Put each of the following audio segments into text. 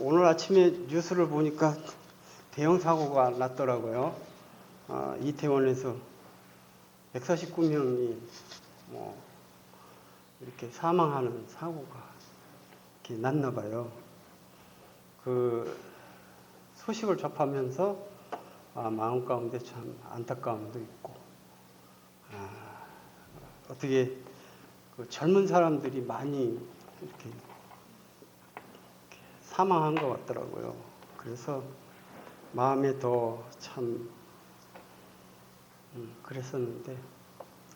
오늘 아침에 뉴스를 보니까 대형 사고가 났더라고요. 이태원에서 149명이 이렇게 사망하는 사고가 이렇게 났나 봐요. 그 소식을 접하면서 마음 가운데 참 안타까움도 있고, 어떻게 그 젊은 사람들이 많이 이렇게 사망한 것 같더라고요. 그래서 마음에 더 참 그랬었는데,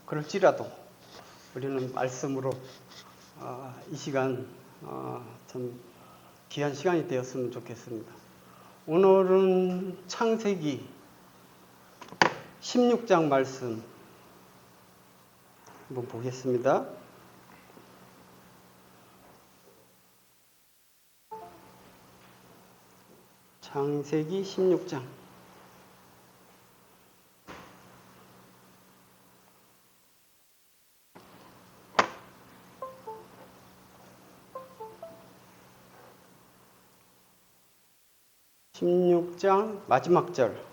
그럴지라도 우리는 말씀으로 이 시간 참 귀한 시간이 되었으면 좋겠습니다. 오늘은 창세기 16장 말씀 한번 보겠습니다. 창세기 16장 16장 마지막 절.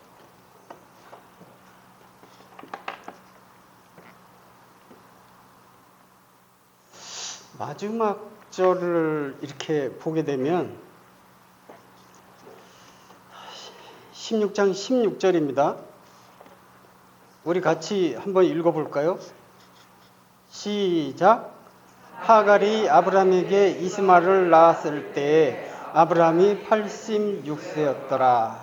마지막 절을 이렇게 보게 되면 16장 16절입니다. 우리 같이 한번 읽어볼까요? 시작. 하갈이 아브람에게 이스마엘을 낳았을 때 아브람이 86세였더라.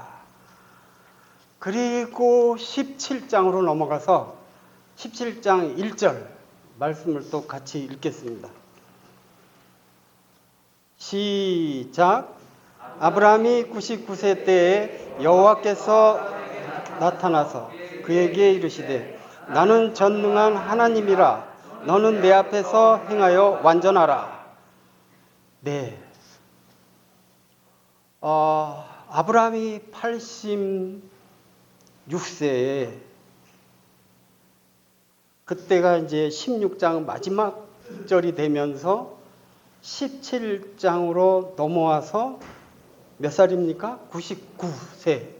그리고 17장으로 넘어가서 17장 1절 말씀을 또 같이 읽겠습니다. 시작. 아브람이 99세 때에 여호와께서 나타나서 그에게 이르시되 나는 전능한 하나님이라 너는 내 앞에서 행하여 완전하라. 네. 아브람이 86세에 그때가 이제 16장 마지막 절이 되면서 17장으로 넘어와서 몇 살입니까? 99세.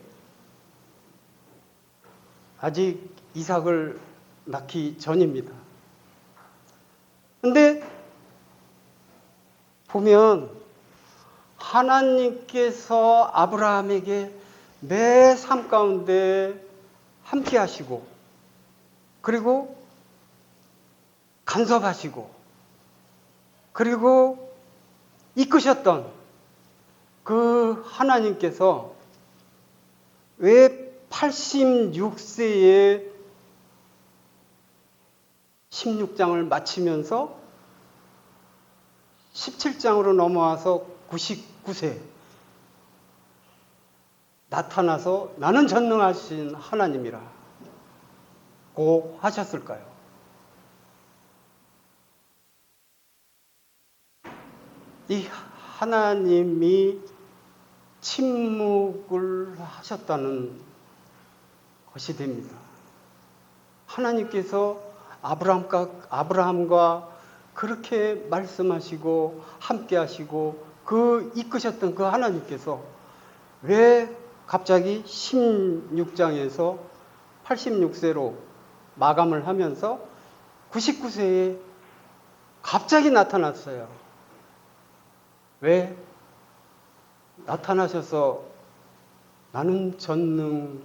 아직 이삭을 낳기 전입니다. 근데 보면 하나님께서 아브라함에게 매 삶 가운데 함께 하시고 그리고 간섭하시고 그리고 이끄셨던 그 하나님께서 왜 86세에 16장을 마치면서 17장으로 넘어와서 99세 나타나서 나는 전능하신 하나님이라 고 하셨을까요? 이 하나님이 침묵을 하셨다는 것이 됩니다. 하나님께서 아브라함과 그렇게 말씀하시고 함께 하시고 그 이끄셨던 그 하나님께서 왜 갑자기 16장에서 86세로 마감을 하면서 99세에 갑자기 나타났어요. 왜? 나타나셔서 나는 전능한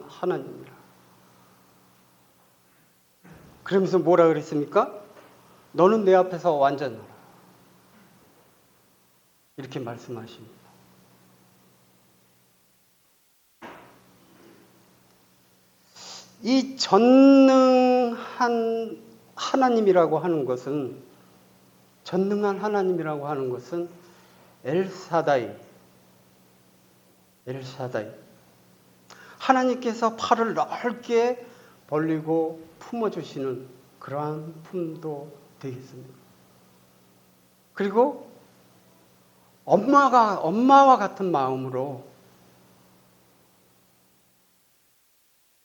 하나님이라. 그러면서 뭐라 그랬습니까? 너는 내 앞에서 완전하라. 이렇게 말씀하십니다. 이 전능한 하나님이라고 하는 것은 엘사다이. 하나님께서 팔을 넓게 벌리고 품어주시는 그러한 품도 되겠습니다. 그리고 엄마와 같은 마음으로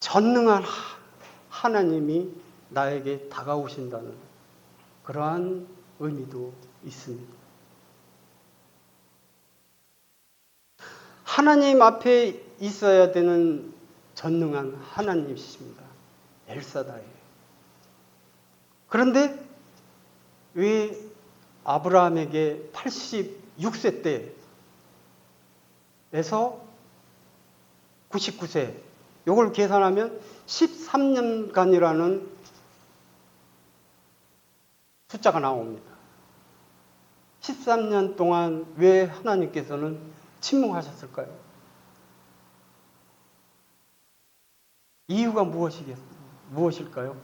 전능한 하나님이 나에게 다가오신다는 그러한 의미도 있습니다. 하나님 앞에 있어야 되는 전능한 하나님이십니다. 엘사다이. 그런데 왜 아브라함에게 86세 때에서 99세, 요걸 계산하면 13년간이라는 숫자가 나옵니다. 13년 동안 왜 하나님께서는 침묵하셨을까요? 이유가 무엇일까요?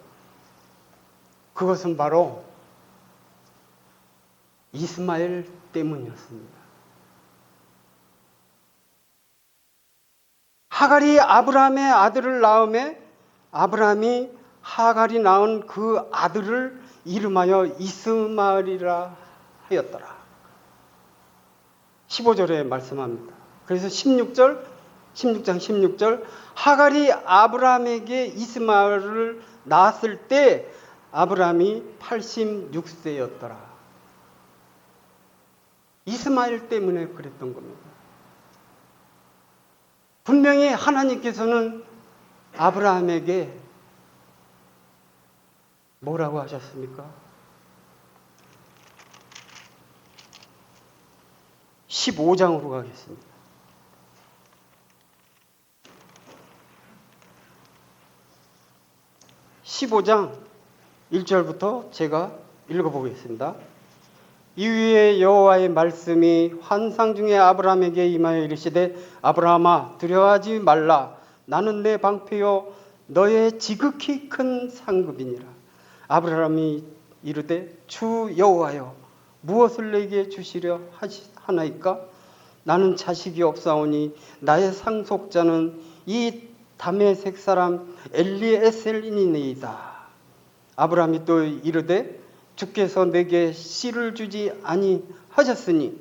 그것은 바로 이스마엘 때문이었습니다. 하갈이 아브라함의 아들을 낳음에 아브라함이 하갈이 낳은 그 아들을 이름하여 이스마엘이라 하였더라. 15절에 말씀합니다. 그래서 16장 16절 하갈이 아브라함에게 이스마엘을 낳았을 때 아브라함이 86세였더라. 이스마엘 때문에 그랬던 겁니다. 분명히 하나님께서는 아브라함에게 뭐라고 하셨습니까? 15장으로 가겠습니다. 15장 1절부터 제가 읽어보겠습니다. 이후에 여호와의 말씀이 환상 중에 아브라함에게 임하여 이르시되 아브라함아 두려워하지 말라. 나는 내 방패요 너의 지극히 큰 상급이니라. 아브라함이 이르되 주 여호와여 무엇을 내게 주시려 하나이까? 나는 자식이 없사오니 나의 상속자는 이 다메섹 사람 엘리에셀이니이다. 아브라함이 또 이르되 주께서 내게 씨를 주지 아니하셨으니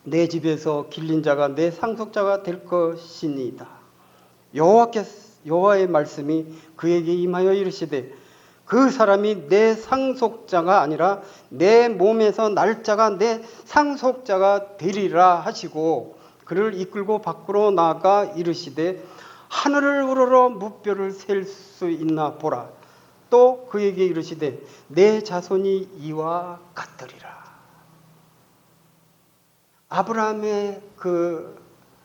내 집에서 길린 자가 내 상속자가 될 것이니이다. 여호와의 말씀이 그에게 임하여 이르시되 그 사람이 내 상속자가 아니라 내 몸에서 날 자가 내 상속자가 되리라 하시고 그를 이끌고 밖으로 나가 이르시되 하늘을 우러러 무뼈를 셀 수 있나 보라. 또 그에게 이르시되 내 자손이 이와 같으리라.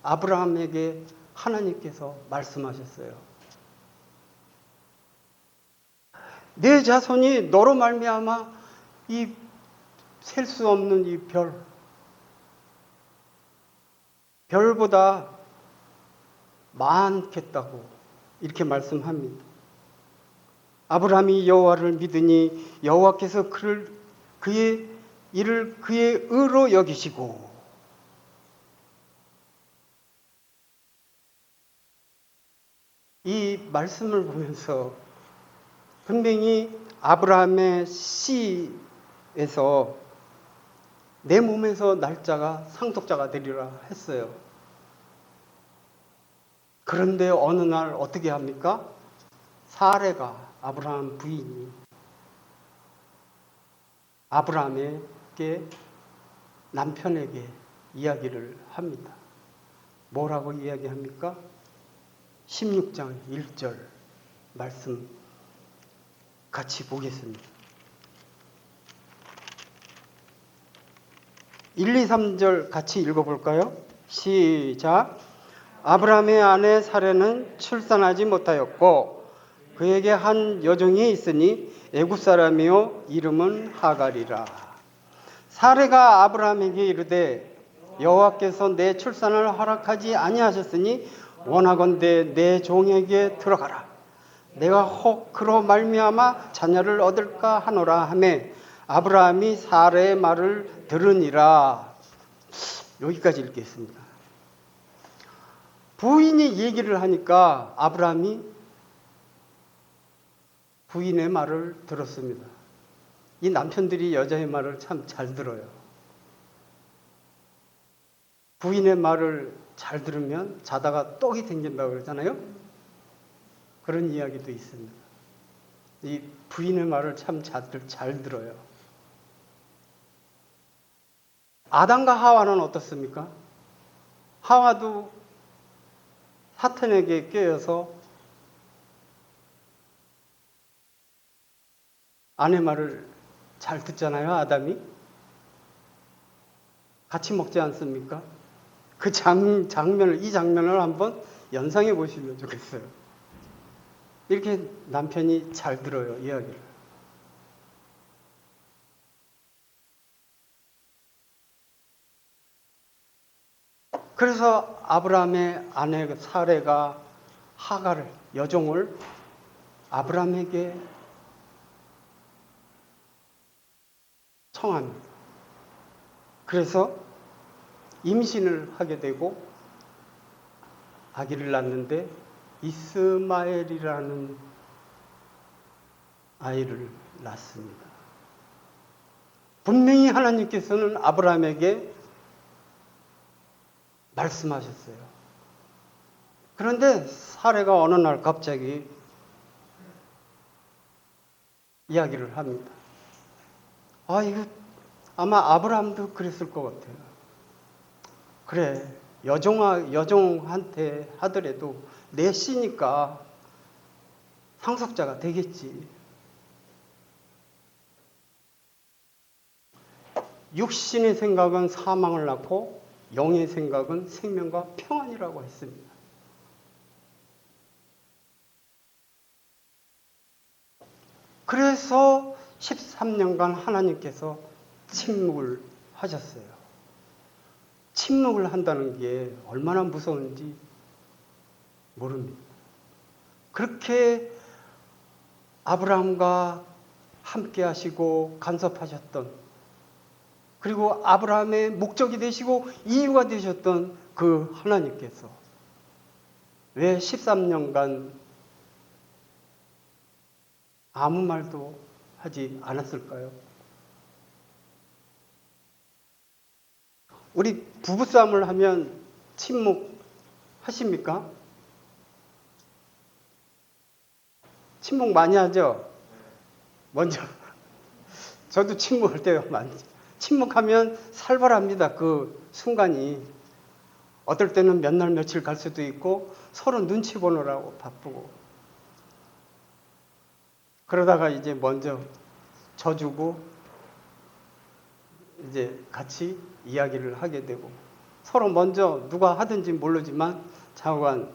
아브라함에게 하나님께서 말씀하셨어요. 내 자손이 너로 말미암아 이 셀 수 없는 이 별보다 많겠다고 이렇게 말씀합니다. 아브라함이 여호와를 믿으니 여호와께서 그의 일을 그의 의로 여기시고 이 말씀을 보면서 분명히 아브라함의 씨에서 내 몸에서 날짜가 상속자가 되리라 했어요. 그런데 어느 날 어떻게 합니까? 사레가 아브라함 부인이 아브라함에게 남편에게 이야기를 합니다. 뭐라고 이야기합니까? 16장 1절 말씀 같이 보겠습니다. 1, 2, 3절 같이 읽어볼까요? 시작. 아브라함의 아내 사레는 출산하지 못하였고 그에게 한 여종이 있으니 애굽 사람이요 이름은 하갈이라. 사레가 아브라함에게 이르되 여호와께서 내 출산을 허락하지 아니하셨으니 원하건대 내 종에게 들어가라. 내가 혹 그로 말미암아 자녀를 얻을까 하노라 하매 아브라함이 사레의 말을 들으니라. 여기까지 읽겠습니다. 부인이 얘기를 하니까 아브라함이 부인의 말을 들었습니다. 이 남편들이 여자의 말을 참 잘 들어요. 부인의 말을 잘 들으면 자다가 떡이 생긴다고 그러잖아요. 그런 이야기도 있습니다. 이 부인의 말을 참 잘 들어요. 아담과 하와는 어떻습니까? 하와도 사탄에게 꿰어서 아내 말을 잘 듣잖아요, 아담이. 같이 먹지 않습니까? 그 이 장면을 한번 연상해 보시면 좋겠어요. 이렇게 남편이 잘 들어요, 이야기를. 그래서 아브라함의 아내 사레가 하가를, 여종을 아브라함에게 청합니다. 그래서 임신을 하게 되고 아기를 낳는데 이스마엘이라는 아이를 낳습니다. 분명히 하나님께서는 아브라함에게 말씀하셨어요. 그런데 사레가 어느 날 갑자기 이야기를 합니다. 이거 아마 아브라함도 그랬을 것 같아요. 그래, 여종한테 하더라도 내 씨니까 상속자가 되겠지. 육신의 생각은 사망을 낳고 영의 생각은 생명과 평안이라고 했습니다. 그래서 13년간 하나님께서 침묵을 하셨어요. 침묵을 한다는 게 얼마나 무서운지 모릅니다. 그렇게 아브라함과 함께 하시고 간섭하셨던, 그리고 아브라함의 목적이 되시고 이유가 되셨던 그 하나님께서 왜 13년간 아무 말도 하지 않았을까요? 우리 부부싸움을 하면 침묵하십니까? 침묵 많이 하죠? 먼저 저도 침묵할 때가 많죠. 침묵하면 살벌합니다. 그 순간이. 어떨 때는 몇 날 며칠 갈 수도 있고 서로 눈치 보느라고 바쁘고, 그러다가 이제 먼저 져주고 이제 같이 이야기를 하게 되고, 서로 먼저 누가 하든지 모르지만 좌우간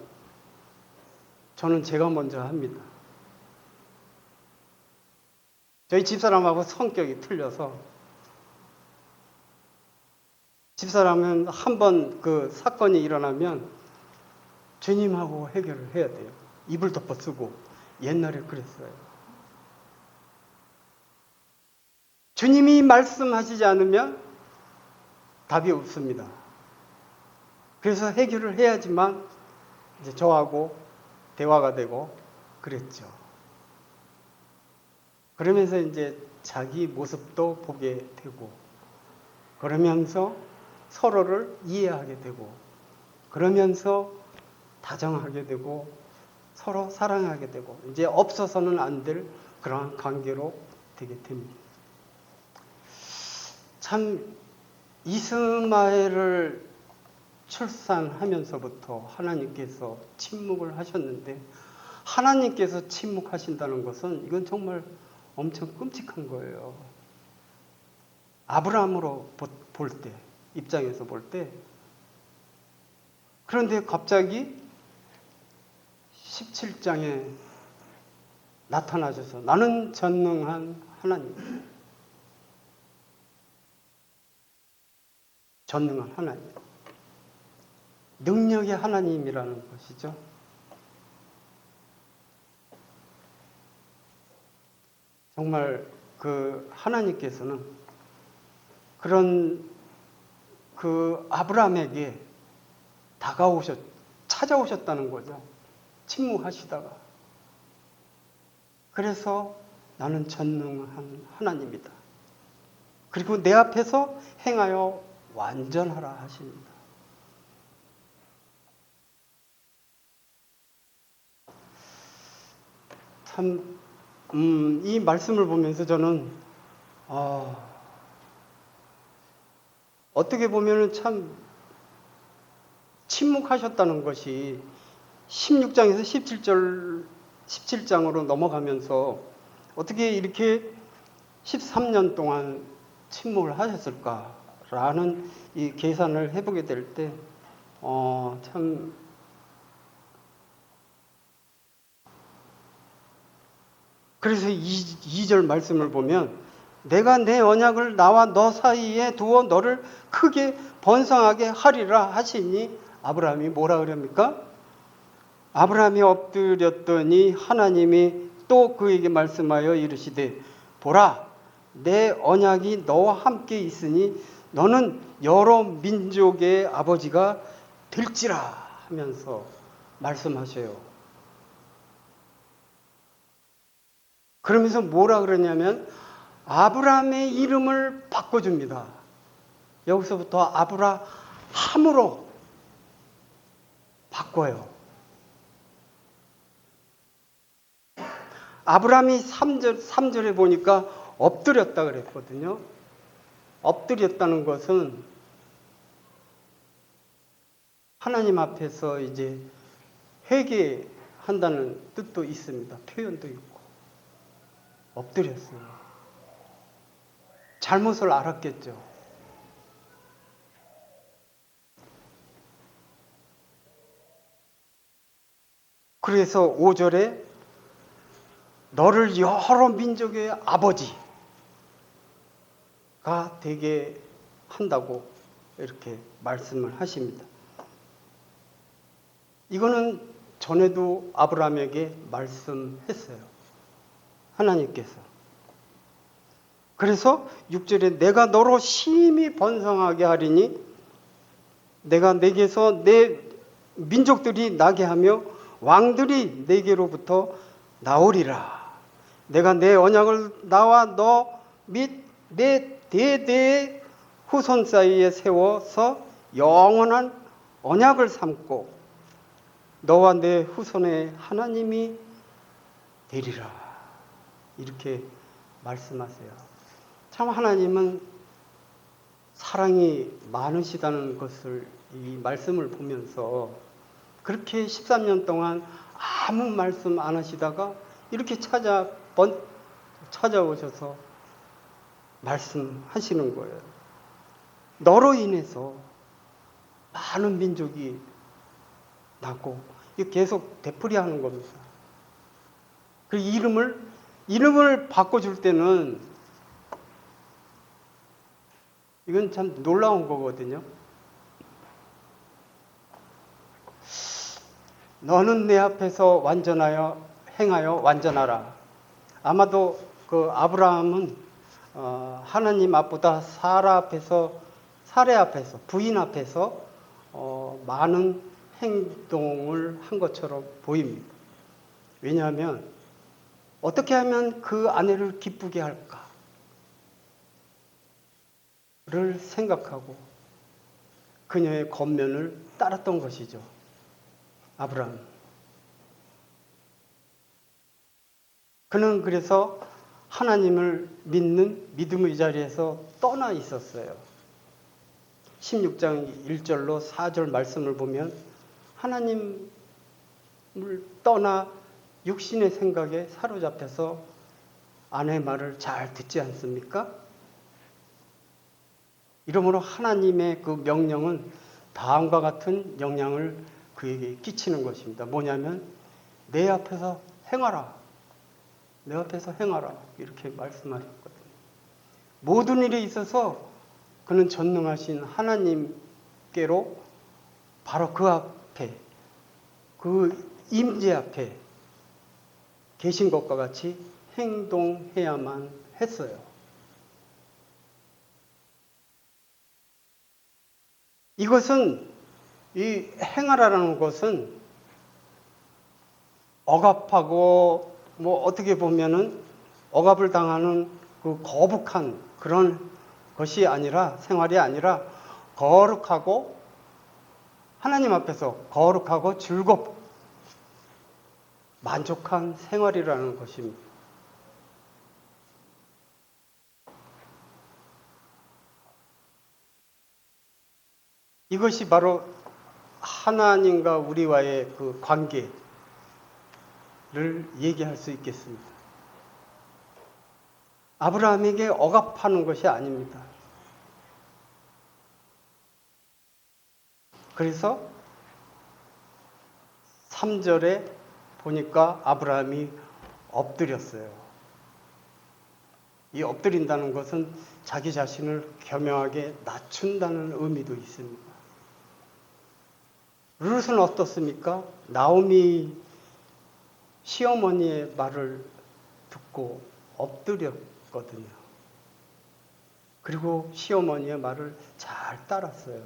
저는 제가 먼저 합니다. 저희 집사람하고 성격이 틀려서, 집사람은 한번 그 사건이 일어나면 주님하고 해결을 해야 돼요. 입을 덮어 쓰고. 옛날에 그랬어요. 주님이 말씀하시지 않으면 답이 없습니다. 그래서 해결을 해야지만 이제 저하고 대화가 되고 그랬죠. 그러면서 이제 자기 모습도 보게 되고, 그러면서 서로를 이해하게 되고, 그러면서 다정하게 되고, 서로 사랑하게 되고, 이제 없어서는 안 될 그러한 관계로 되게 됩니다. 참, 이스마엘을 출산하면서부터 하나님께서 침묵을 하셨는데, 하나님께서 침묵하신다는 것은 이건 정말 엄청 끔찍한 거예요. 아브라함으로 볼 때, 입장에서 볼 때. 그런데 갑자기 17장에 나타나셔서 나는 전능한 하나님. 전능한 하나님. 능력의 하나님이라는 것이죠. 정말 그 하나님께서는 그런 그 아브라함에게 찾아오셨다는 거죠. 침묵하시다가. 그래서 나는 전능한 하나님이다. 그리고 내 앞에서 행하여 완전하라 하십니다. 참, 이 말씀을 보면서 저는 어떻게 보면은 참 침묵하셨다는 것이 16장에서 17장으로 넘어가면서 어떻게 이렇게 13년 동안 침묵을 하셨을까라는 이 계산을 해보게 될 때, 참, 그래서 2절 말씀을 보면, 내가 내 언약을 나와 너 사이에 두어 너를 크게 번성하게 하리라 하시니, 아브라함이 뭐라 그럽니까? 아브라함이 엎드렸더니 하나님이 또 그에게 말씀하여 이르시되, 보라, 내 언약이 너와 함께 있으니 너는 여러 민족의 아버지가 될지라 하면서 말씀하셔요. 그러면서 뭐라 그러냐면 아브라함의 이름을 바꿔줍니다. 여기서부터 아브라함으로 바꿔요. 아브라함이 3절에 보니까 엎드렸다 그랬거든요. 엎드렸다는 것은 하나님 앞에서 이제 회개한다는 뜻도 있습니다. 표현도 있고. 엎드렸어요. 잘못을 알았겠죠. 그래서 5절에 너를 여러 민족의 아버지가 되게 한다고 이렇게 말씀을 하십니다. 이거는 전에도 아브라함에게 말씀했어요. 하나님께서. 그래서 6절에 내가 너로 심히 번성하게 하리니 내가 내게서 내 민족들이 나게 하며 왕들이 내게로부터 나오리라. 내가 내 언약을 나와 너 및 내 대대의 후손 사이에 세워서 영원한 언약을 삼고 너와 내 후손의 하나님이 되리라. 이렇게 말씀하세요. 참 하나님은 사랑이 많으시다는 것을 이 말씀을 보면서 그렇게 13년 동안 아무 말씀 안 하시다가 이렇게 찾아오셔서 말씀하시는 거예요. 너로 인해서 많은 민족이 나고 계속 되풀이하는 겁니다. 그 이름을 바꿔줄 때는 이건 참 놀라운 거거든요. 너는 내 앞에서 행하여 완전하라. 아마도 그 아브라함은 하나님 앞보다 사례 앞에서 부인 앞에서 많은 행동을 한 것처럼 보입니다. 왜냐하면 어떻게 하면 그 아내를 기쁘게 할까를 생각하고 그녀의 겉면을 따랐던 것이죠. 아브라함. 그는 그래서 하나님을 믿는 믿음의 자리에서 떠나 있었어요. 16장 1절로 4절 말씀을 보면 하나님을 떠나 육신의 생각에 사로잡혀서 아내의 말을 잘 듣지 않습니까? 이러므로 하나님의 그 명령은 다음과 같은 영향을 그에게 끼치는 것입니다. 뭐냐면 내 앞에서 행하라. 내 앞에서 행하라. 이렇게 말씀하셨거든요. 모든 일에 있어서 그는 전능하신 하나님께로 바로 그 앞에 그 임재 앞에 계신 것과 같이 행동해야만 했어요. 이것은 이 행하라라는 것은 억압하고 어떻게 보면은 억압을 당하는 그 거북한 그런 것이 아니라 생활이 아니라 거룩하고 하나님 앞에서 거룩하고 즐겁고 만족한 생활이라는 것입니다. 이것이 바로 하나님과 우리와의 그 관계를 얘기할 수 있겠습니다. 아브라함에게 억압하는 것이 아닙니다. 그래서 3절에 보니까 아브라함이 엎드렸어요. 이 엎드린다는 것은 자기 자신을 겸허하게 낮춘다는 의미도 있습니다. 룻은 어떻습니까? 나오미 시어머니의 말을 듣고 엎드렸거든요. 그리고 시어머니의 말을 잘 따랐어요.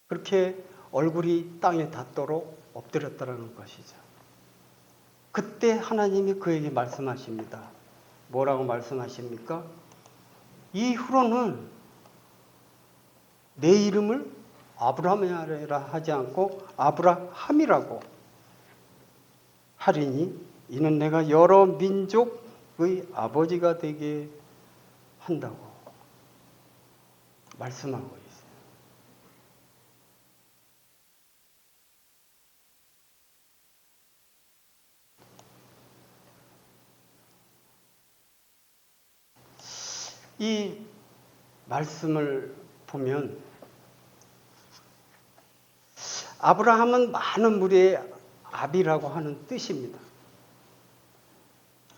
그렇게 얼굴이 땅에 닿도록 엎드렸다는 것이죠. 그때 하나님이 그에게 말씀하십니다. 뭐라고 말씀하십니까? 이후로는 내 이름을 아브라함이라 하지 않고 아브라함이라고 하리니 이는 내가 여러 민족의 아버지가 되게 한다고 말씀하고 있어요. 이 말씀을 보면 아브라함은 많은 무리의 아비라고 하는 뜻입니다.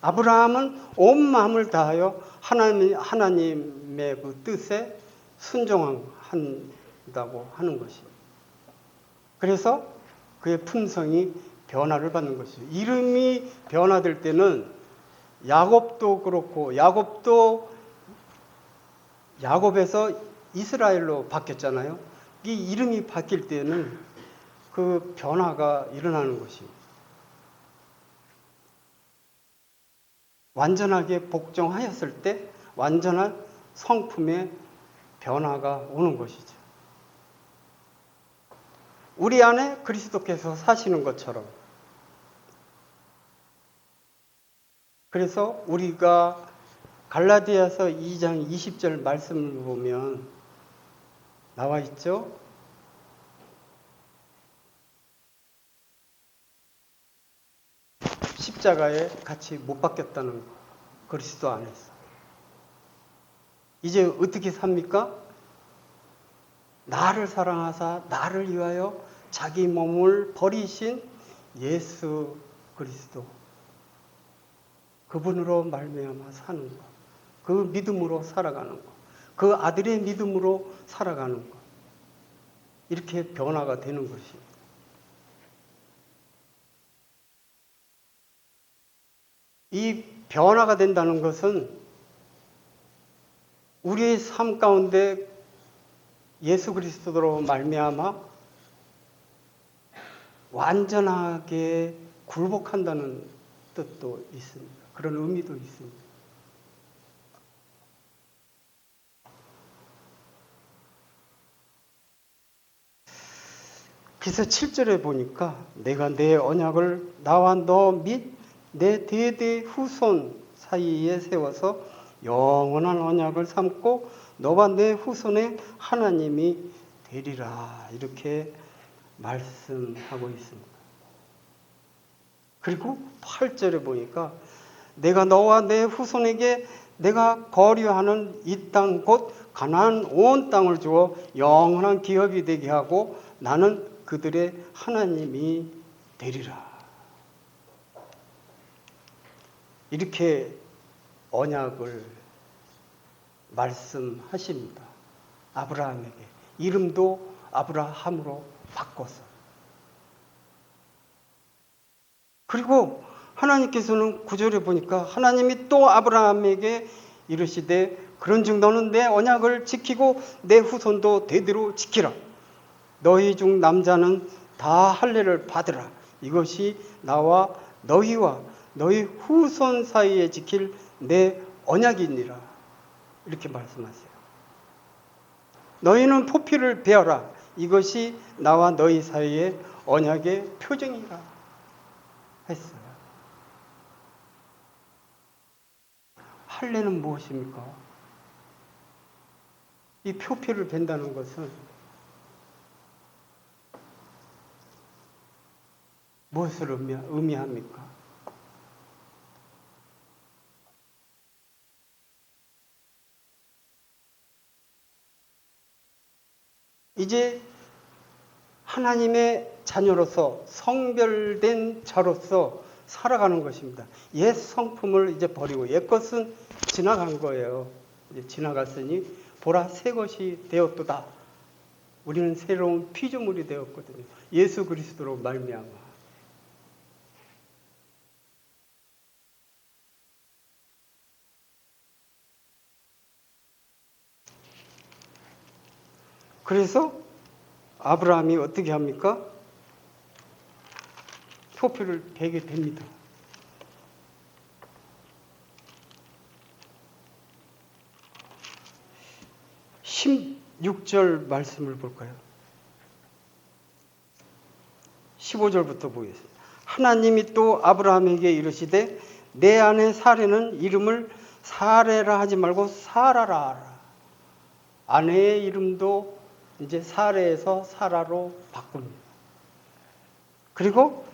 아브라함은 온 마음을 다하여 하나님의 그 뜻에 순종한다고 하는 것입니다. 그래서 그의 품성이 변화를 받는 것이죠. 이름이 변화될 때는 야곱도 그렇고 야곱에서 이스라엘로 바뀌었잖아요. 이 이름이 바뀔 때는 그 변화가 일어나는 것입니다. 완전하게 복종하였을 때 완전한 성품의 변화가 오는 것이죠. 우리 안에 그리스도께서 사시는 것처럼. 그래서 우리가 갈라디아서 2장 20절 말씀을 보면 나와 있죠. 십자가에 같이 못 박혔다는 거. 그리스도 안에서. 이제 어떻게 삽니까? 나를 사랑하사 나를 위하여 자기 몸을 버리신 예수 그리스도. 그분으로 말미암아 사는 것. 그 믿음으로 살아가는 것. 그 아들의 믿음으로 살아가는 것. 이렇게 변화가 되는 것입니다. 이 변화가 된다는 것은 우리의 삶 가운데 예수 그리스도로 말미암아 완전하게 굴복한다는 뜻도 있습니다. 그런 의미도 있습니다. 그래서 7절에 보니까 내가 내 언약을 나와 너 및 내 대대 후손 사이에 세워서 영원한 언약을 삼고 너와 내 후손의 하나님이 되리라 이렇게 말씀하고 있습니다. 그리고 8절에 보니까 내가 너와 내 후손에게 내가 거류하는 이 땅 곧 가나안 온 땅을 주어 영원한 기업이 되게 하고 나는 그들의 하나님이 되리라. 이렇게 언약을 말씀하십니다. 아브라함에게. 이름도 아브라함으로 바꿔서. 그리고 하나님께서는 9절에 보니까 하나님이 또 아브라함에게 이르시되 그런즉 너는 내 언약을 지키고 내 후손도 대대로 지키라. 너희 중 남자는 다 할례를 받으라. 이것이 나와 너희와 너희 후손 사이에 지킬 내 언약이니라. 이렇게 말씀하세요. 너희는 포피를 베어라. 이것이 나와 너희 사이의 언약의 표징이라 했어요. 할례는 무엇입니까? 이 표피를 벤다는 것은 무엇을 의미합니까? 이제 하나님의 자녀로서 성별된 자로서 살아가는 것입니다. 옛 성품을 이제 버리고 옛 것은 지나간 거예요. 이제 지나갔으니 보라 새 것이 되었도다. 우리는 새로운 피조물이 되었거든요. 예수 그리스도로 말미암아. 그래서 아브라함이 어떻게 합니까? 표표를 베게 됩니다. 16절 말씀을 볼까요? 15절부터 보겠습니다. 하나님이 또 아브라함에게 이르시되 내 아내 사레는 이름을 사레라 하지 말고 사라라 하라. 아내의 이름도 이제 사레에서 사라로 바꿉니다. 그리고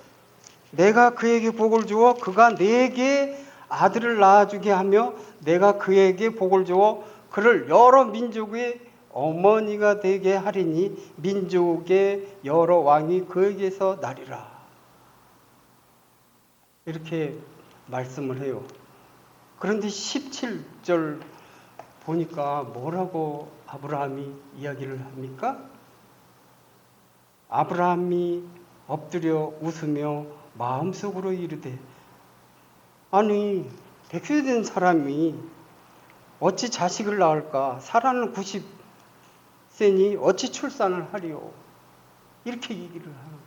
내가 그에게 복을 주어 그가 내게 아들을 낳아주게 하며 내가 그에게 복을 주어 그를 여러 민족의 어머니가 되게 하리니 민족의 여러 왕이 그에게서 나리라. 이렇게 말씀을 해요. 그런데 17절 보니까 뭐라고 아브라함이 이야기를 합니까? 아브라함이 엎드려 웃으며 마음속으로 이르되 아니 백세된 사람이 어찌 자식을 낳을까? 사라는 90세니 어찌 출산을 하리요? 이렇게 얘기를 하는 거예요.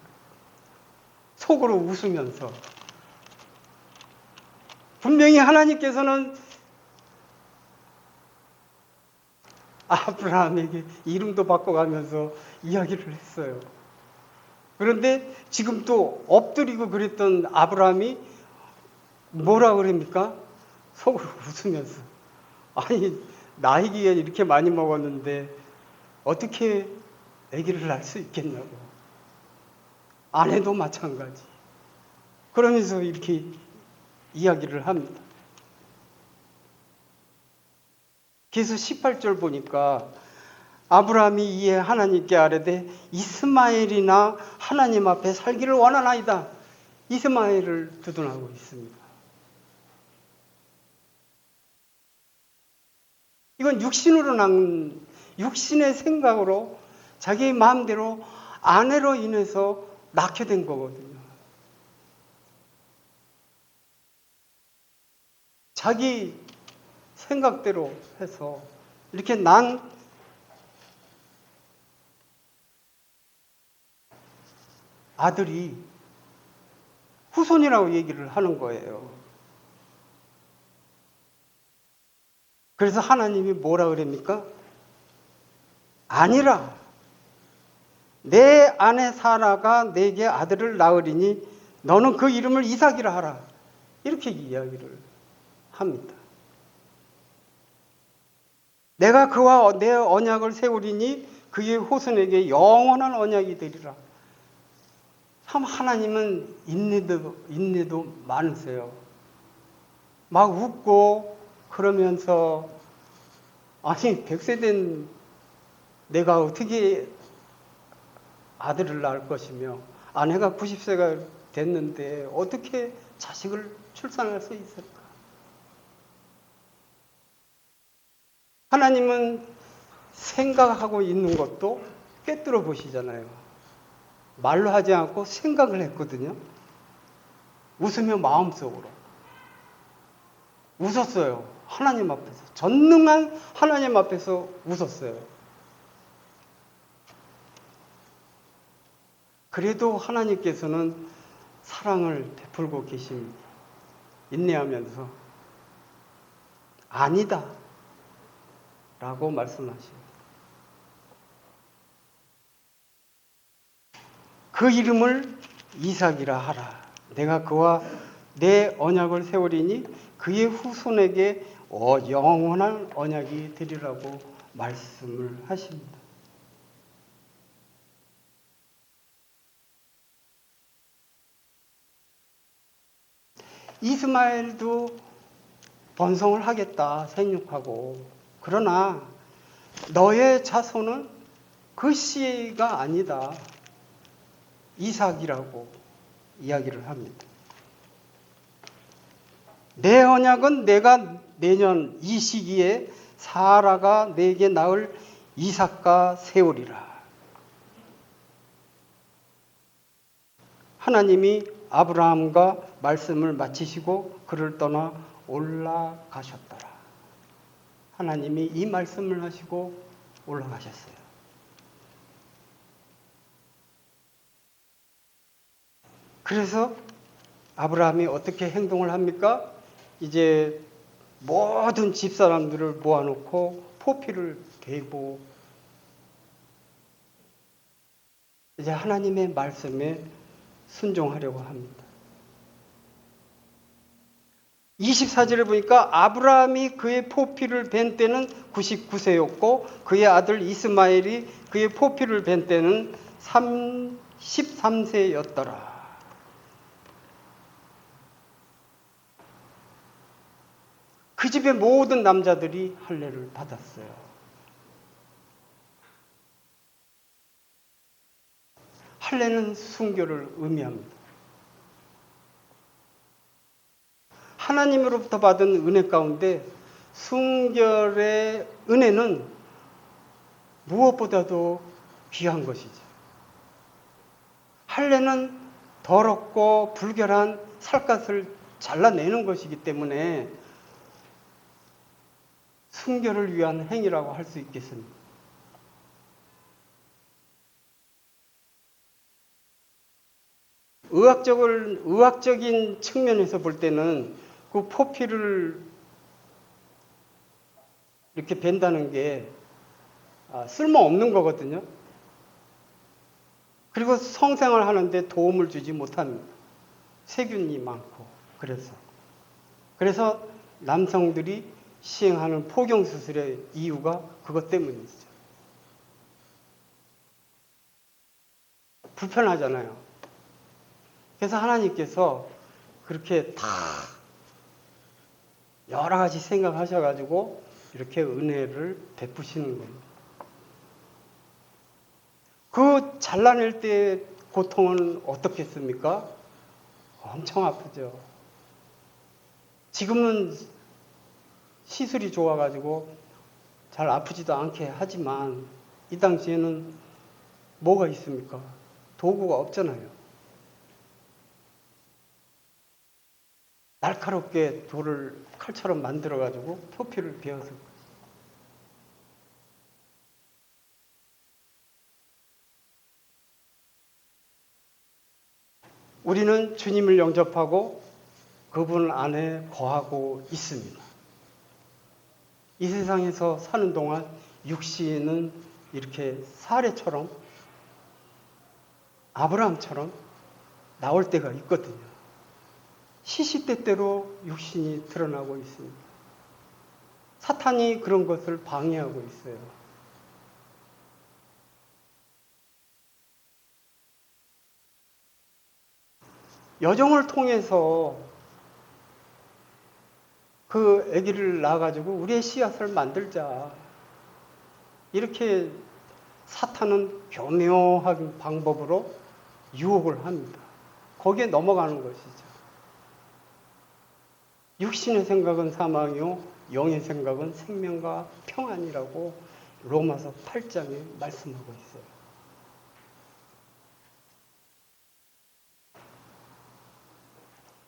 속으로 웃으면서. 분명히 하나님께서는 아브라함에게 이름도 바꿔가면서 이야기를 했어요. 그런데 지금 또 엎드리고 그랬던 아브라함이 뭐라 그럽니까? 속으로 웃으면서. 아니 나이기에 이렇게 많이 먹었는데 어떻게 아기를 낳을 수 있겠냐고. 아내도 마찬가지. 그러면서 이렇게 이야기를 합니다. 그래서 18절 보니까 아브라함이 이에 하나님께 아뢰되 이스마엘이나 하나님 앞에 살기를 원하나이다. 이스마엘을 두둔하고 있습니다. 이건 육신으로 난 육신의 생각으로 자기 마음대로 아내로 인해서 낳게 된 거거든요. 자기 생각대로 해서 이렇게 난 아들이 후손이라고 얘기를 하는 거예요. 그래서 하나님이 뭐라 그럽니까? 아니라 내 아내 사라가 내게 아들을 낳으리니 너는 그 이름을 이삭이라 하라. 이렇게 이야기를 합니다. 내가 그와 내 언약을 세우리니 그의 후손에게 영원한 언약이 되리라. 참 하나님은 인내도 많으세요. 막 웃고 그러면서 아니 100세 된 내가 어떻게 아들을 낳을 것이며 아내가 90세가 됐는데 어떻게 자식을 출산할 수 있을까? 하나님은 생각하고 있는 것도 꿰뚫어 보시잖아요. 말로 하지 않고 생각을 했거든요. 웃으며 마음속으로 웃었어요. 하나님 앞에서. 전능한 하나님 앞에서 웃었어요. 그래도 하나님께서는 사랑을 베풀고 계십니다. 인내하면서 아니다 라고 말씀하십니다. 그 이름을 이삭이라 하라. 내가 그와 내 언약을 세우리니 그의 후손에게 영원한 언약이 되리라고 말씀을 하십니다. 이스마엘도 번성을 하겠다 생육하고, 그러나 너의 자손은 그 씨가 아니다, 이삭이라고 이야기를 합니다. 내 언약은 내가 내년 이 시기에 사라가 내게 낳을 이삭과 세우리라. 하나님이 아브라함과 말씀을 마치시고 그를 떠나 올라가셨더라. 하나님이 이 말씀을 하시고 올라가셨어요. 그래서 아브라함이 어떻게 행동을 합니까? 이제 모든 집사람들을 모아놓고 포피를 베고 이제 하나님의 말씀에 순종하려고 합니다. 24절에 보니까 아브라함이 그의 포피를 벤 때는 99세였고 그의 아들 이스마엘이 그의 포피를 벤 때는 13세였더라. 그 집의 모든 남자들이 할례를 받았어요. 할례는 순교를 의미합니다. 하나님으로부터 받은 은혜 가운데 순결의 은혜는 무엇보다도 귀한 것이죠. 할례는 더럽고 불결한 살갗을 잘라내는 것이기 때문에 순결을 위한 행위라고 할 수 있겠습니다. 의학적인 측면에서 볼 때는 그 포피를 이렇게 벤다는 게 쓸모없는 거거든요. 그리고 성생활 하는데 도움을 주지 못합니다. 세균이 많고. 그래서 남성들이 시행하는 포경수술의 이유가 그것 때문이죠. 불편하잖아요. 그래서 하나님께서 그렇게 다 여러 가지 생각하셔가지고 이렇게 은혜를 베푸시는 겁니다. 그 잘라낼 때의 고통은 어떻겠습니까? 엄청 아프죠. 지금은 시술이 좋아가지고 잘 아프지도 않게 하지만 이 당시에는 뭐가 있습니까? 도구가 없잖아요. 날카롭게 돌을 칼처럼 만들어가지고 포피를 베어서. 우리는 주님을 영접하고 그분 안에 거하고 있습니다. 이 세상에서 사는 동안 육신은 이렇게 사례처럼 아브라함처럼 나올 때가 있거든요. 시시때때로 육신이 드러나고 있습니다. 사탄이 그런 것을 방해하고 있어요. 여정을 통해서 그 아기를 낳아가지고 우리의 씨앗을 만들자. 이렇게 사탄은 교묘한 방법으로 유혹을 합니다. 거기에 넘어가는 것이죠. 육신의 생각은 사망이요 영의 생각은 생명과 평안이라고 로마서 8장에 말씀하고 있어요.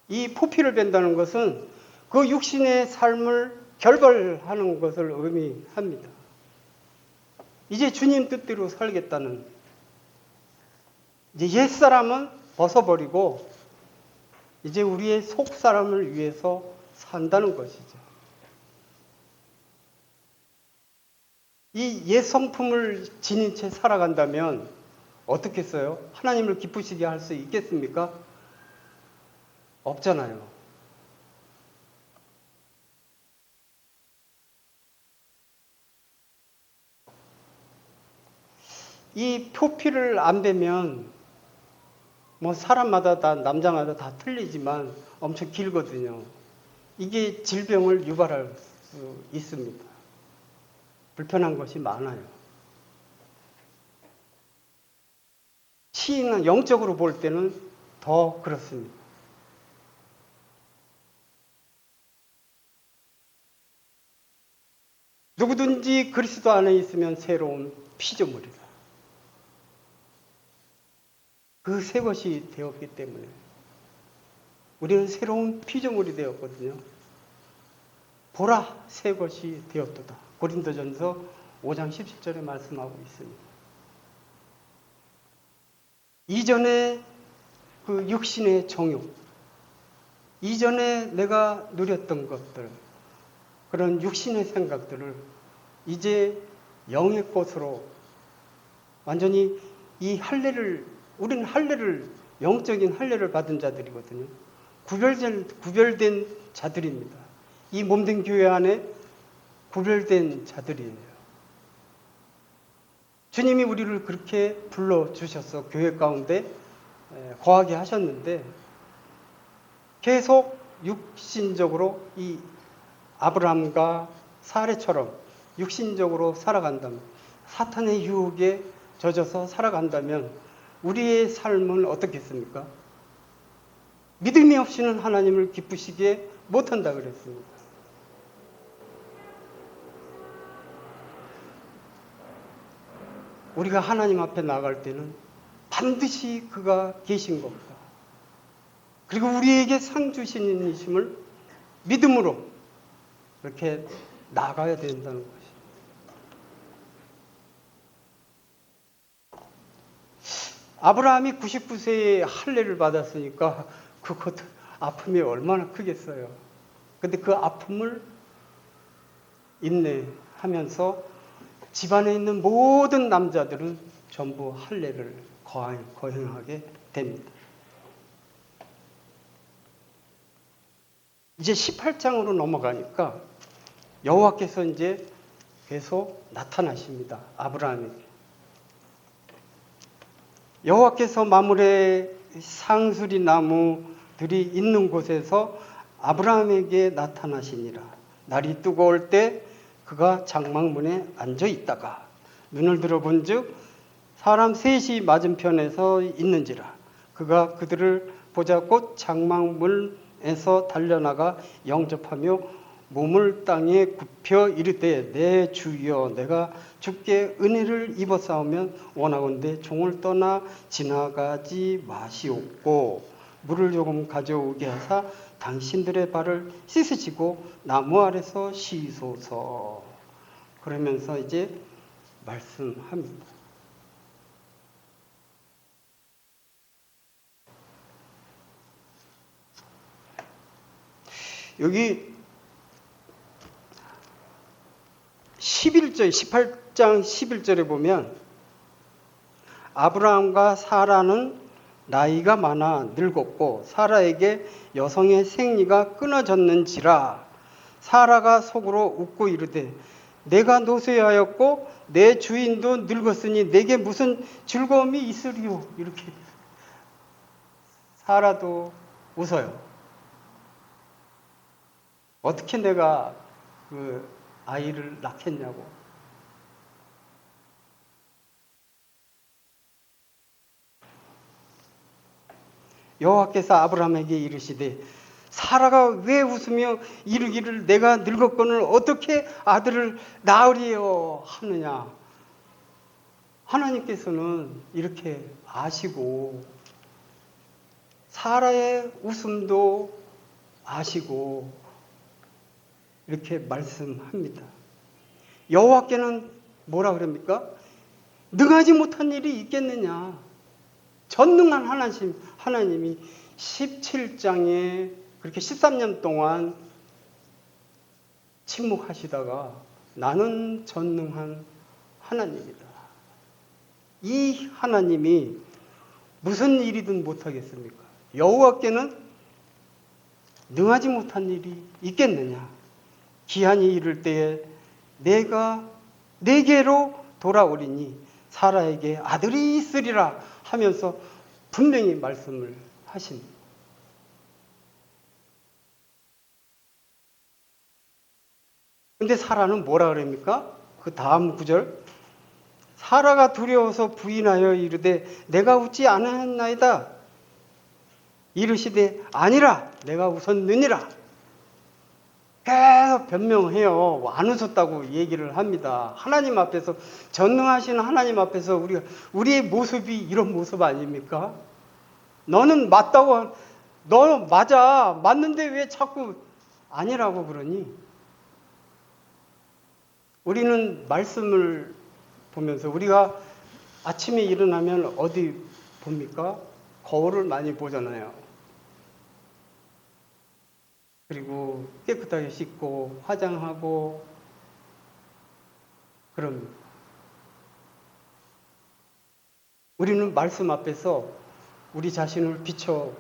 이 포피를 벤다는 것은 그 육신의 삶을 결벌하는 것을 의미합니다. 이제 주님 뜻대로 살겠다는, 이제 옛사람은 벗어버리고 이제 우리의 속사람을 위해서 산다는 것이죠. 이 옛 성품을 지닌 채 살아간다면 어떻겠어요? 하나님을 기쁘시게 할 수 있겠습니까? 없잖아요. 이 표피를 안 베면 뭐 사람마다 다 남자마다 다 틀리지만 엄청 길거든요. 이게 질병을 유발할 수 있습니다. 불편한 것이 많아요. 시인은 영적으로 볼 때는 더 그렇습니다. 누구든지 그리스도 안에 있으면 새로운 피조물이다. 그 새 것이 되었기 때문에 우리는 새로운 피조물이 되었거든요. 보라, 새 것이 되었도다. 고린도전서 5장 17절에 말씀하고 있습니다. 이전에 그 육신의 정욕, 이전에 내가 누렸던 것들, 그런 육신의 생각들을 이제 영의 것으로 완전히 이 할례를, 우리는 할례를, 영적인 할례를 받은 자들이거든요. 구별된 자들입니다. 이 몸된 교회 안에 구별된 자들이에요. 주님이 우리를 그렇게 불러주셔서 교회 가운데 거하게 하셨는데 계속 육신적으로 이 아브라함과 사례처럼 육신적으로 살아간다면, 사탄의 유혹에 젖어서 살아간다면 우리의 삶은 어떻겠습니까? 믿음이 없이는 하나님을 기쁘시게 못한다 그랬습니다. 우리가 하나님 앞에 나갈 때는 반드시 그가 계신 겁니다. 그리고 우리에게 상 주신 이심을 믿음으로 이렇게 나가야 된다는 것이. 아브라함이 99세에 할례를 받았으니까 그것 아픔이 얼마나 크겠어요. 근데 그 아픔을 인내하면서 집안에 있는 모든 남자들은 전부 할례를 거행하게 됩니다. 이제 18장으로 넘어가니까 여호와께서 이제 계속 나타나십니다. 아브라함에게. 여호와께서 마므레 상수리 나무들이 있는 곳에서 아브라함에게 나타나시니라. 날이 뜨거울 때 그가 장막문에 앉아 있다가 눈을 들어본즉 사람 셋이 맞은편에서 있는지라. 그가 그들을 보자 곧 장막문에서 달려나가 영접하며 몸을 땅에 굽혀 이르되 내 주여 내가 주께 은혜를 입었사오면 원하건대 종을 떠나 지나가지 마시옵고 물을 조금 가져오게 하사 당신들의 발을 씻으시고 나무 아래서 쉬소서. 그러면서 이제 말씀합니다. 여기 18장 11절에 보면 아브라함과 사라는 나이가 많아 늙었고 사라에게 여성의 생리가 끊어졌는지라. 사라가 속으로 웃고 이르되 내가 노쇠하였고 내 주인도 늙었으니 내게 무슨 즐거움이 있으리요. 이렇게 사라도 웃어요. 어떻게 내가 그 아이를 낳겠냐고. 여호와께서 아브라함에게 이르시되 사라가 왜 웃으며 이르기를 내가 늙었거늘 어떻게 아들을 낳으리요 하느냐. 하나님께서는 이렇게 아시고 사라의 웃음도 아시고 이렇게 말씀합니다. 여호와께는 뭐라 그럽니까? 능하지 못한 일이 있겠느냐. 전능한 하나님이 17장에 그렇게 13년 동안 침묵하시다가 나는 전능한 하나님이다. 이 하나님이 무슨 일이든 못하겠습니까? 여호와께는 능하지 못한 일이 있겠느냐. 기한이 이를 때에 내가 내게로 돌아오리니 사라에게 아들이 있으리라 하면서 분명히 말씀을 하십니다. 근데 사라는 뭐라 그럽니까? 그 다음 구절. 사라가 두려워서 부인하여 이르되 내가 웃지 않았나이다. 이르시되 아니라 내가 웃었느니라. 계속 변명해요. 안 웃었다고 얘기를 합니다. 하나님 앞에서, 전능하신 하나님 앞에서 우리의 모습이 이런 모습 아닙니까? 너는 맞다고, 너 맞아. 맞는데 왜 자꾸 아니라고 그러니? 우리는 말씀을 보면서, 우리가 아침에 일어나면 어디 봅니까? 거울을 많이 보잖아요. 그리고 깨끗하게 씻고 화장하고 그럽니다. 우리는 말씀 앞에서 우리 자신을 비춰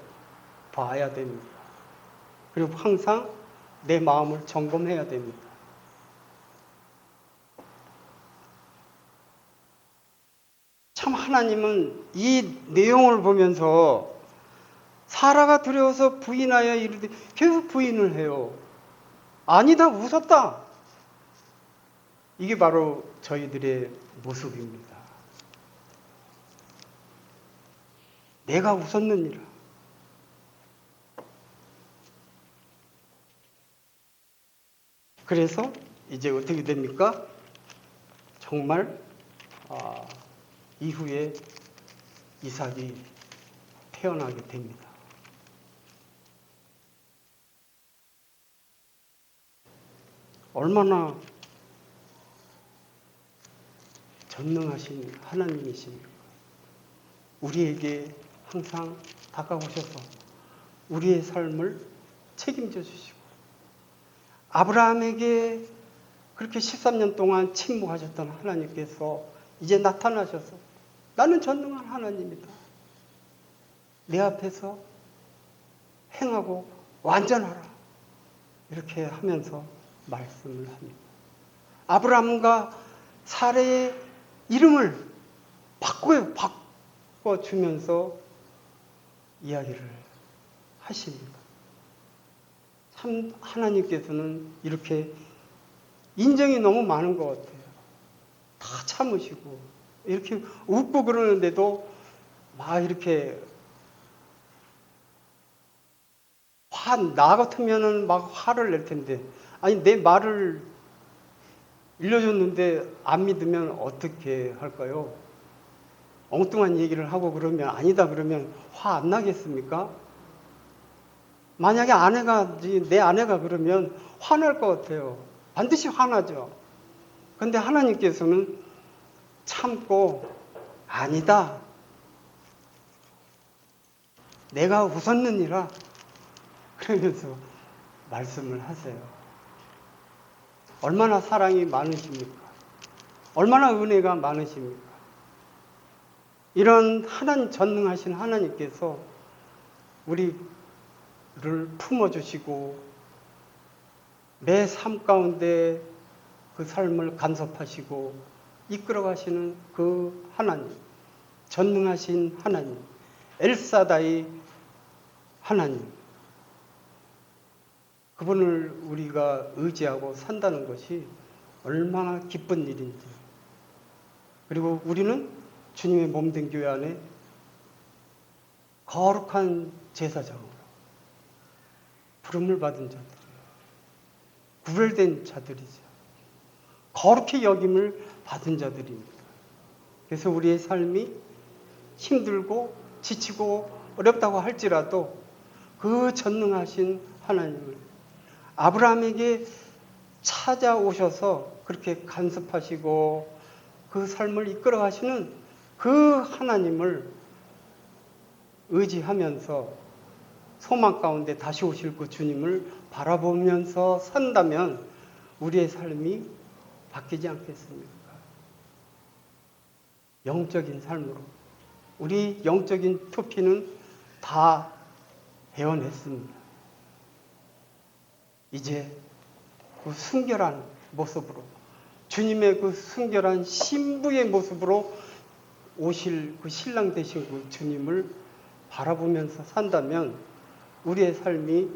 봐야 됩니다. 그리고 항상 내 마음을 점검해야 됩니다. 참 하나님은 이 내용을 보면서 사라가 두려워서 부인하여 이르되 계속 부인을 해요. 아니다, 웃었다. 이게 바로 저희들의 모습입니다. 내가 웃었느니라. 그래서 이제 어떻게 됩니까? 정말 이후에 이삭이 태어나게 됩니다. 얼마나 전능하신 하나님이십니까? 우리에게 항상 다가오셔서 우리의 삶을 책임져 주시고, 아브라함에게 그렇게 13년 동안 침묵하셨던 하나님께서 이제 나타나셔서 나는 전능한 하나님이다. 내 앞에서 행하고 완전하라. 이렇게 하면서 말씀을 합니다. 아브라함과 사레의 이름을 바꿔주면서 이야기를 하십니다. 참 하나님께서는 이렇게 인정이 너무 많은 것 같아요. 다 참으시고 이렇게 웃고 그러는데도 막 이렇게 나 같으면은 막 화를 낼 텐데, 아니 내 말을 일러줬는데 안 믿으면 어떻게 할까요? 엉뚱한 얘기를 하고 그러면, 아니다 그러면 화 안 나겠습니까? 만약에 내 아내가 그러면 화날 것 같아요. 반드시 화나죠. 근데 하나님께서는 참고 아니다. 내가 웃었느니라. 그러면서 말씀을 하세요. 얼마나 사랑이 많으십니까? 얼마나 은혜가 많으십니까? 이런 전능하신 하나님께서 우리를 품어주시고 매 삶 가운데 그 삶을 간섭하시고 이끌어가시는 그 하나님, 전능하신 하나님, 엘사다이 하나님, 그분을 우리가 의지하고 산다는 것이 얼마나 기쁜 일인지. 그리고 우리는 주님의 몸된 교회 안에 거룩한 제사장으로 부름을 받은 자들, 구별된 자들이죠. 거룩히 여김을 받은 자들입니다. 그래서 우리의 삶이 힘들고 지치고 어렵다고 할지라도 그 전능하신 하나님을, 아브라함에게 찾아오셔서 그렇게 간섭하시고 그 삶을 이끌어 가시는 그 하나님을 의지하면서 소망 가운데 다시 오실 그 주님을 바라보면서 산다면 우리의 삶이 바뀌지 않겠습니까? 영적인 삶으로. 우리 영적인 토피는 다 베어냈습니다. 이제 그 순결한 모습으로, 주님의 그 순결한 신부의 모습으로 오실 그 신랑 되신 그 주님을 바라보면서 산다면 우리의 삶이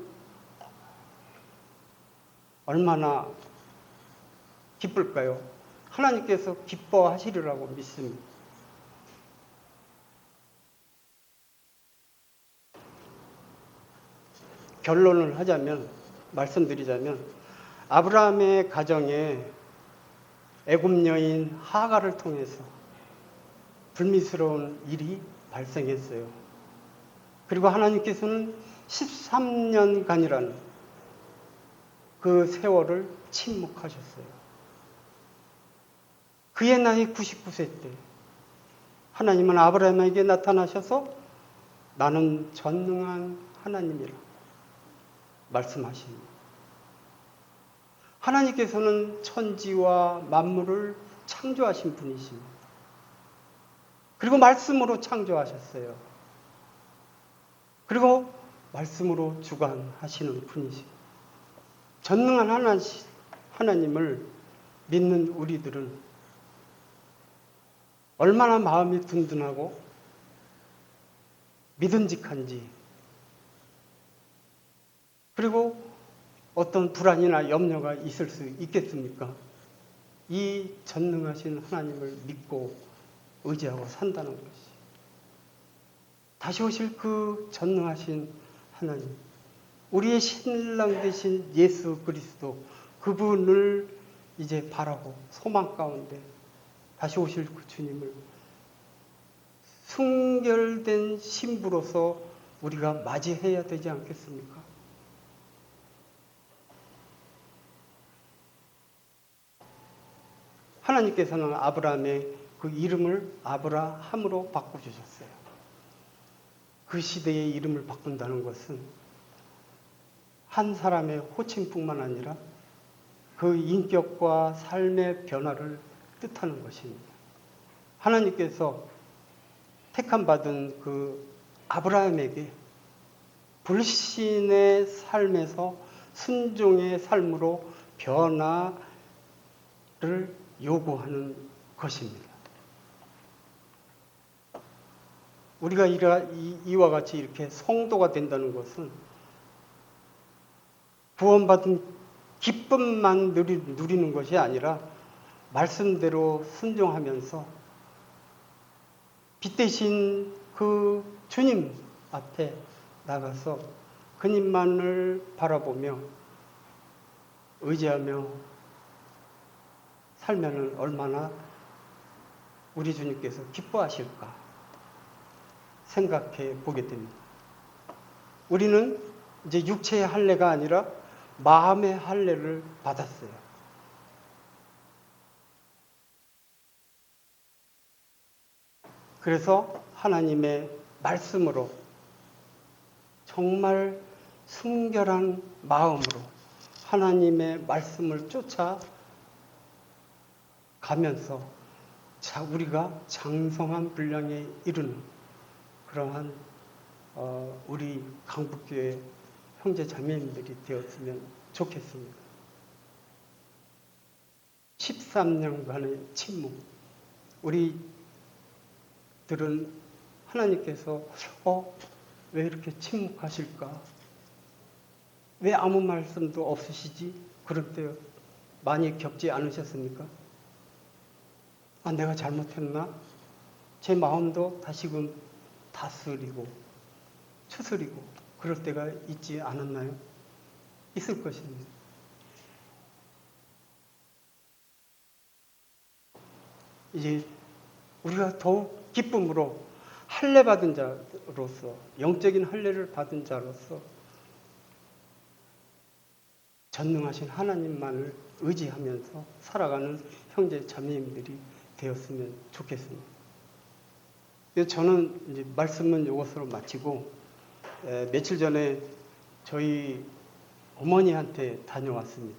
얼마나 기쁠까요? 하나님께서 기뻐하시리라고 믿습니다. 결론을 하자면, 말씀드리자면, 아브라함의 가정에 애굽 여인 하가를 통해서 불미스러운 일이 발생했어요. 그리고 하나님께서는 13년간이라는 그 세월을 침묵하셨어요. 그의 나이 99세 때 하나님은 아브라함에게 나타나셔서 나는 전능한 하나님이라 말씀하십니다. 하나님께서는 천지와 만물을 창조하신 분이십니다. 그리고 말씀으로 창조하셨어요. 그리고 말씀으로 주관하시는 분이십니다. 전능한 하나님을 믿는 우리들은 얼마나 마음이 든든하고 믿음직한지, 그리고 어떤 불안이나 염려가 있을 수 있겠습니까? 이 전능하신 하나님을 믿고 의지하고 산다는 것이, 다시 오실 그 전능하신 하나님, 우리의 신랑 되신 예수 그리스도, 그분을 이제 바라고 소망 가운데 다시 오실 그 주님을 순결된 신부로서 우리가 맞이해야 되지 않겠습니까? 하나님께서는 아브라함의 그 이름을 아브라함으로 바꿔주셨어요. 그 시대의 이름을 바꾼다는 것은 한 사람의 호칭뿐만 아니라 그 인격과 삶의 변화를 뜻하는 것입니다. 하나님께서 택함받은 그 아브라함에게 불신의 삶에서 순종의 삶으로 변화를 요구하는 것입니다. 우리가 이와 같이 이렇게 성도가 된다는 것은 구원받은 기쁨만 누리는 것이 아니라 말씀대로 순종하면서 빛 대신 그 주님 앞에 나가서 그님만을 바라보며 의지하며 살면은 얼마나 우리 주님께서 기뻐하실까 생각해 보게 됩니다. 우리는 이제 육체의 할례가 아니라 마음의 할례를 받았어요. 그래서 하나님의 말씀으로 정말 순결한 마음으로 하나님의 말씀을 쫓아 가면서 우리가 장성한 분량에 이르는 그러한 우리 강북교회 형제 자매님들이 되었으면 좋겠습니다. 13년간의 침묵, 우리들은 하나님께서 왜 이렇게 침묵하실까? 왜 아무 말씀도 없으시지? 그럴 때 많이 겪지 않으셨습니까? 내가 잘못했나? 제 마음도 다시금 다스리고 추스리고 그럴 때가 있지 않았나요? 있을 것입니다. 이제 우리가 더욱 기쁨으로 할례 받은 자로서, 영적인 할례를 받은 자로서 전능하신 하나님만을 의지하면서 살아가는 형제 자매님들이 되었으면 좋겠습니다. 저는 이제 말씀은 이것으로 마치고 며칠 전에 저희 어머니한테 다녀왔습니다.